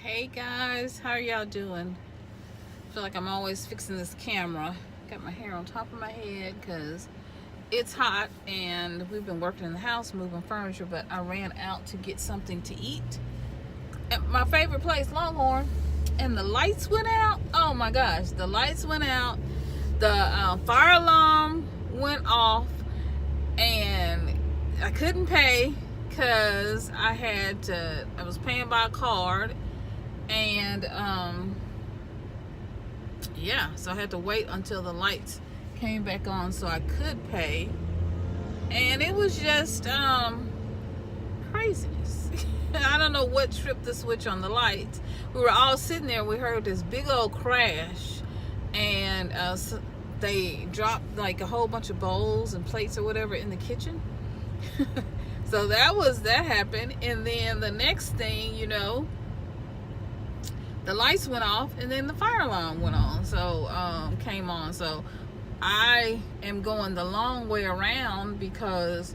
Hey guys, how are y'all doing? I feel like I'm always fixing this camera. Got my hair on top of my head because it's hot and we've been working in the house moving furniture, but I ran out to get something to eat at my favorite place, Longhorn, and the lights went out. Oh my gosh, the lights went out. The fire alarm went off and I couldn't pay because I was paying by a card. And yeah, so I had to wait until the lights came back on so I could pay. And it was just craziness. I don't know what tripped the switch on the lights. We were all sitting there, we heard this big old crash, and they dropped like a whole bunch of bowls and plates or whatever in the kitchen. So that happened. And then the next thing you know, the lights went off and then the fire alarm went on. So came on. So I am going the long way around because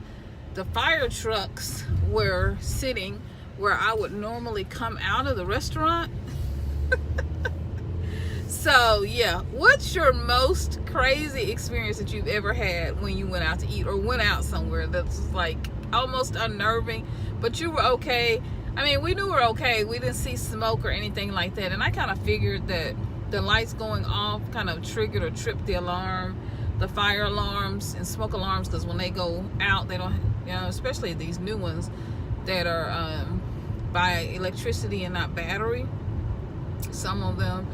the fire trucks were sitting where I would normally come out of the restaurant. So yeah, what's your most crazy experience that you've ever had when you went out to eat or went out somewhere that's like almost unnerving, but you were okay? I mean, we knew we were okay. We didn't see smoke or anything like that. And I kind of figured that the lights going off kind of triggered or tripped the alarm, the fire alarms and smoke alarms, because when they go out, they don't, especially these new ones that are by electricity and not battery. Some of them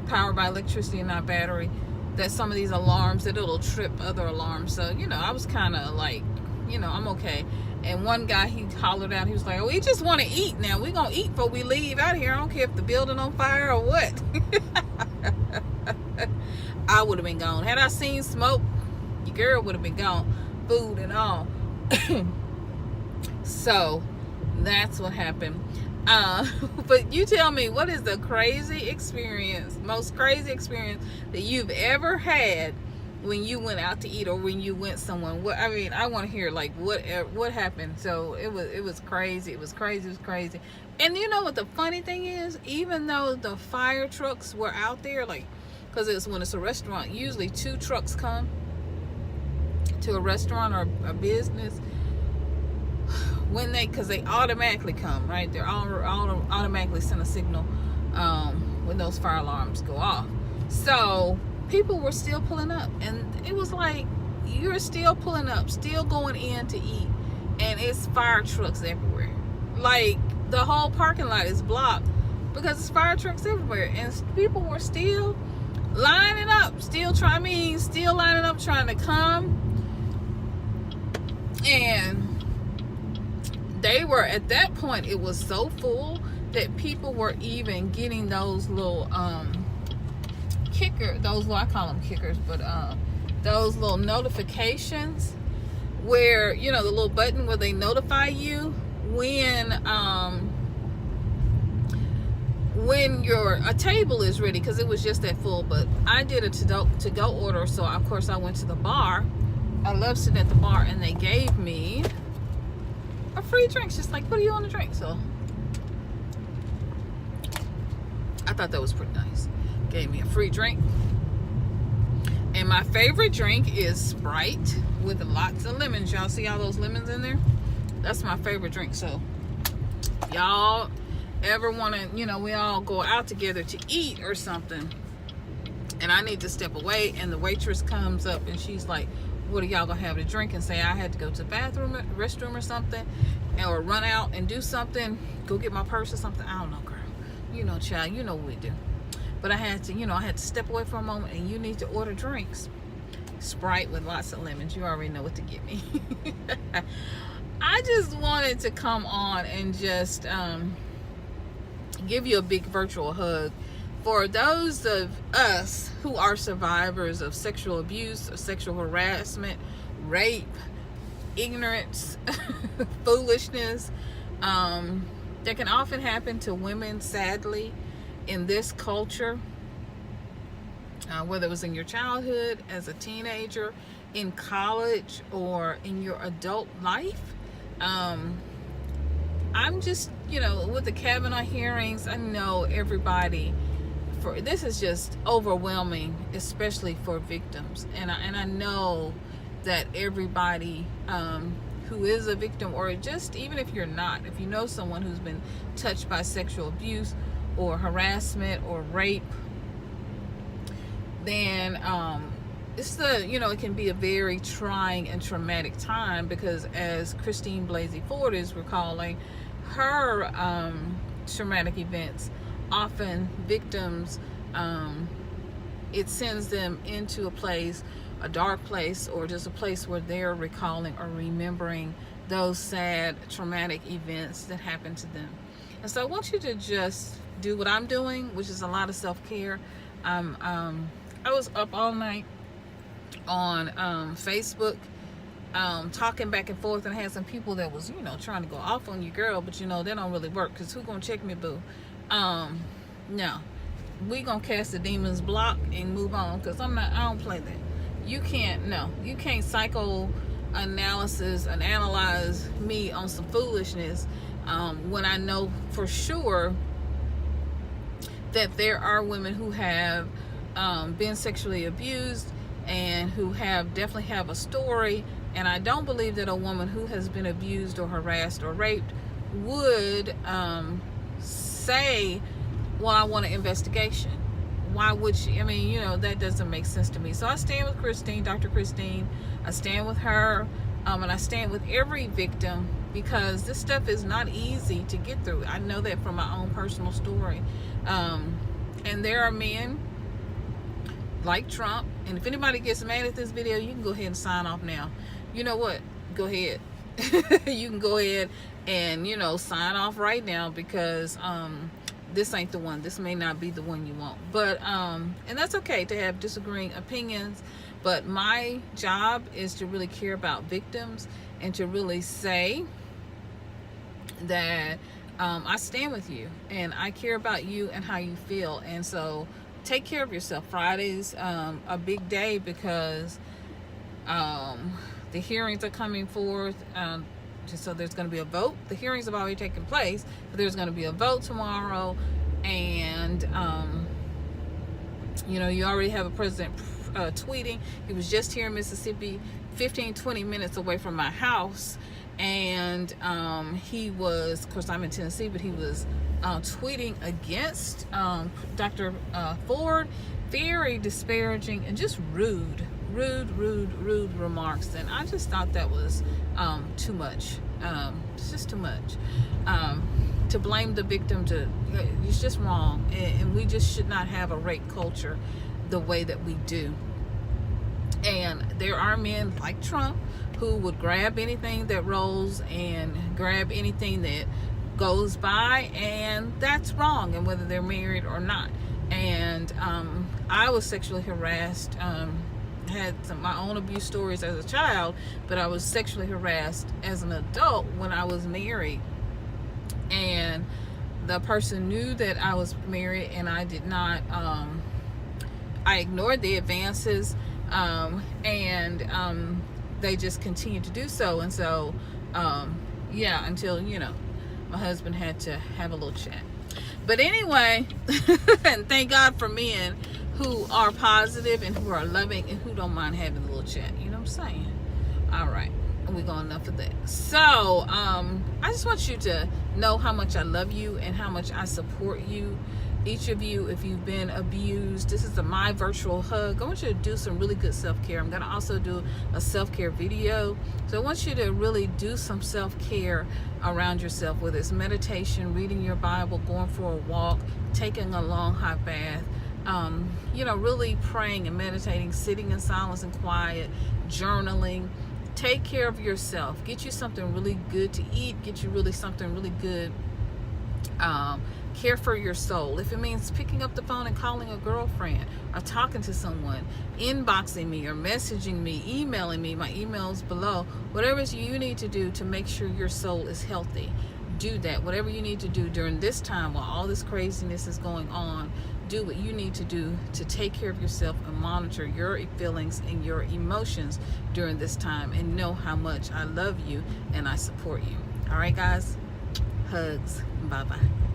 powered by electricity and not battery. That some of these alarms, that it'll trip other alarms. So, I was kind of like, I'm okay. And one guy, he hollered out, he was like, oh, we just want to eat now. We're going to eat before we leave out here. I don't care if the building on fire or what. I would have been gone. Had I seen smoke, your girl would have been gone. Food and all. So, that's what happened. But you tell me, what is the most crazy experience that you've ever had when you went out to eat or when you went somewhere? I want to hear like what happened. So it was crazy. It was crazy. And you know what the funny thing is? Even though the fire trucks were out there, like, because when it's a restaurant, usually 2 trucks come to a restaurant or a business. Because they automatically come, right? They're all automatically send a signal when those fire alarms go off. So people were still pulling up, and it was like, you're still pulling up, still going in to eat, and it's fire trucks everywhere. Like, the whole parking lot is blocked because it's fire trucks everywhere, and people were still lining up, still lining up, trying to come. And they were, at that point, it was so full that people were even getting those little I call them kickers, but those little notifications where, the little button where they notify you when a table is ready, because it was just that full. But I did a to-go order, so of course I went to the bar. I love sitting at the bar, and they gave me a free drink. Just like, what do you want to drink? So I thought that was pretty nice. Gave me a free drink. And my favorite drink is Sprite with lots of lemons. Y'all see all those lemons in there? That's my favorite drink. So y'all ever want to, we all go out together to eat or something, and I need to step away, and the waitress comes up and she's like, what are y'all gonna have to drink? And say I had to go to the restroom or something, or run out and do something, go get my purse or something. I don't know, girl. Child, you know what we do. But I had to step away for a moment, and you need to order drinks. Sprite with lots of lemons. You already know what to get me. I just wanted to come on and just give you a big virtual hug. For those of us who are survivors of sexual abuse or sexual harassment, rape, ignorance, foolishness, that can often happen to women, sadly, in this culture, whether it was in your childhood, as a teenager, in college, or in your adult life. I'm just, you know, with the Kavanaugh hearings, I know everybody, for this is just overwhelming, especially for victims. And I know that everybody who is a victim, or just even if you're not, if you know someone who's been touched by sexual abuse or harassment or rape, then it can be a very trying and traumatic time, because as Christine Blasey Ford is recalling, her traumatic events, often victims, it sends them into a dark place, or just a place where they're recalling or remembering those sad traumatic events that happened to them. And so I want you to just do what I'm doing, which is a lot of self-care. I was up all night on Facebook, talking back and forth, and I had some people that was, trying to go off on you, girl, but they don't really work, because who gonna check me, boo? No, we gonna cast the demon's block and move on, because I don't play that. You can't psychoanalyze and analyze me on some foolishness, when I know for sure that there are women who have been sexually abused and who definitely have a story. And I don't believe that a woman who has been abused or harassed or raped would say, well, I want an investigation. Why would she? I mean, that doesn't make sense to me. So I stand with Christine, Dr. Christine. I stand with her, and I stand with every victim, because this stuff is not easy to get through. I know that from my own personal story. And there are men like Trump, and if anybody gets mad at this video, you can go ahead and sign off now. You know what? Go ahead. You can go ahead and, sign off right now, because this ain't the one. This may not be the one you want. But, and that's okay to have disagreeing opinions. But my job is to really care about victims, and to really say that I stand with you, and I care about you and how you feel. And so take care of yourself. Friday's a big day, because the hearings are coming forth. So there's going to be a vote. The hearings have already taken place, but there's going to be a vote tomorrow. And you already have a president tweeting. He was just here in Mississippi, 15-20 minutes away from my house, and he was, of course I'm in Tennessee, but he was tweeting against Dr. Ford, very disparaging and just rude remarks. And I just thought that was too much. It's just too much. To blame the victim, it's just wrong. And we just should not have a rape culture the way that we do. And there are men like Trump who would grab anything that rolls and grab anything that goes by, and that's wrong, and whether they're married or not. And I was sexually harassed, had my own abuse stories as a child, but I was sexually harassed as an adult when I was married. And the person knew that I was married, and I did not, I ignored the advances, and they just continued to do so. And so, until, my husband had to have a little chat. But anyway, and thank God for men who are positive and who are loving and who don't mind having a little chat. You know what I'm saying? All right. We're going enough of that. So, I just want you to know how much I love you and how much I support you. Each of you, if you've been abused, this is my virtual hug. I want you to do some really good self-care. I'm going to also do a self-care video. So I want you to really do some self-care around yourself, whether it's meditation, reading your Bible, going for a walk, taking a long hot bath, really praying and meditating, sitting in silence and quiet, journaling. Take care of yourself. Get you something really good to eat. Get you something really good. Care for your soul. If it means picking up the phone and calling a girlfriend, or talking to someone, inboxing me or messaging me, emailing me, my email's below. Whatever you need to do to make sure your soul is healthy, do that. Whatever you need to do during this time while all this craziness is going on, do what you need to do to take care of yourself and monitor your feelings and your emotions during this time, and know how much I love you and I support you. All right, guys, Hugs. Bye-bye.